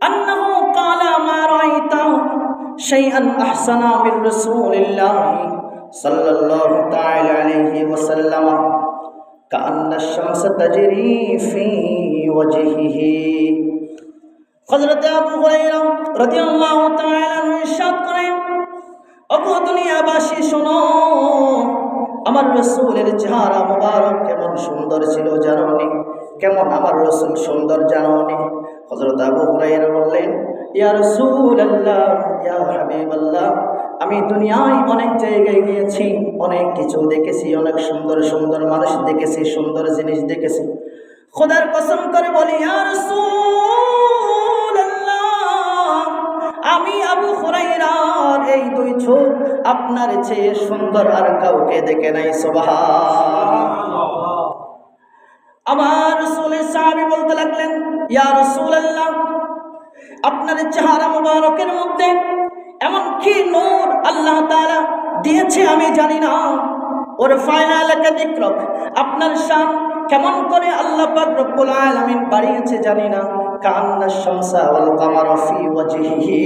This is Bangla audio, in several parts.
আন্নাহু ক্বালা মা রাআইতা শাইআন আহসানা মির রাসূলিল্লাহি সাল্লাল্লাহু তাআলা আলাইহি ওয়াসাল্লাম কাআন্না আশ-শামসা তাজরি ফি ওয়াজহিহি। হযরত আবু হুরায়রা রাদিয়াল্লাহু তাআলা আনহু ইরশাদ করেন, ওগো দুনিয়াবাসী শোনো, আমার রাসূলের চেহারা মুবারক কেমন সুন্দর ছিল জানোনি? কেমন আমার রাসূল সুন্দর জানোনি? হযরত আবু হুরায়রা বললেন, ইয়া রাসূলুল্লাহ, ইয়া হাবিবাল্লাহ, আমি দুনিয়ায় অনেক জায়গায় গিয়েছি, অনেক কিছু দেখেছি, অনেক সুন্দর সুন্দর মানুষ দেখেছি, সুন্দর জিনিস দেখেছি। খোদার কসম করে বলি, ইয়া রাসূলুল্লাহ, আমি আবু হুরায়রার এই দুই চোখ আপনার চেয়ে সুন্দর আর কাউকে দেখে নাই। সুবহানাল্লাহ। আমার রাসূলের সাহাবী বলতে লাগলেন, ইয়া রাসূলুল্লাহ, আপনার চেহারা মুবারকের মধ্যে এমন কি নূর আল্লাহ তাআলা দিয়েছে আমি জানি না। ওর ফাইনাল দিক্রক, আপনার শান কেমন করে আল্লাহ পাক রব্বুল আলামিন বাড়িয়েছে জানি না। কান্না শামসা ওয়াল কামারা ফি ওয়াজহিহি,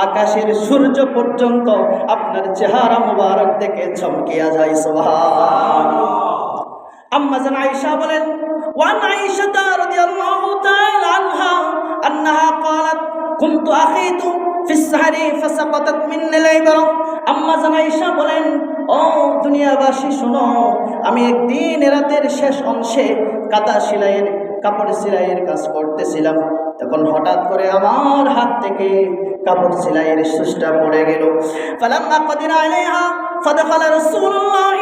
আকাশের সূর্য পর্যন্ত আপনার চেহারা মুবারক দেখে চমকিয়া যায়। সুবহানাল্লাহ। আম্মা জান আয়েশা বলেন, ওয়ান আয়েশা রাদিয়াল্লাহু তাআলা আনহা আন্নাহা ক্বালাত কুনতু আখিতু ফিস সাহরি ফাসাকাতাত মিন্নি আল-ইবরা। আম্মা জান আয়েশা বলেন, ও দুনিয়াবাসী শোনো, আমি একদিন রাতের শেষ অংশে কাঁথা সেলাইয়ের কাপড় সেলাইয়ের কাজ করতেছিলাম, তখন হঠাৎ করে আমার হাত থেকে কাপড় সেলাইয়ের সুচটা পড়ে গেল। ফালাম্মা কাদিরা আলাইহা ফাদাখালা রাসূলুল্লাহ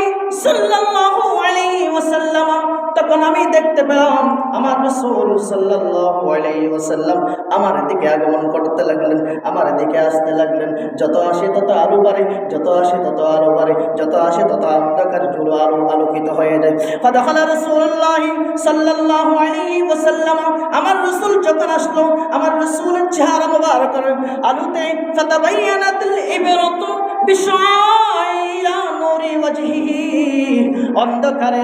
সাল্লাল্লাহু আলাইহি ওয়াসাল্লাম, তখন আমি দেখতে পেলাম আমার রাসূল সাল্লাল্লাহু আলাইহি ওয়াসাল্লাম আমার দিকে আগমন করতে লাগলেন, আমার দিকে আসতে লাগলেন। যত আসে তত আলো বাড়ে, যত আসে তত আলো বাড়ে, যত আসে তত অন্ধকার জুড়ো আলো আলোকিত হয়ে যায়। ফাদাখালা রাসূলুল্লাহ সাল্লাল্লাহু আলাইহি ওয়াসাল্লাম, আমার রাসূল যখন আসলো, আমার রাসূলের চেহারা মুবারকের আলোতে ফাতাবায়ানাতুল ইবরাতু বিশাইলা নূরি ওয়াজহিহি, অন্ধকারে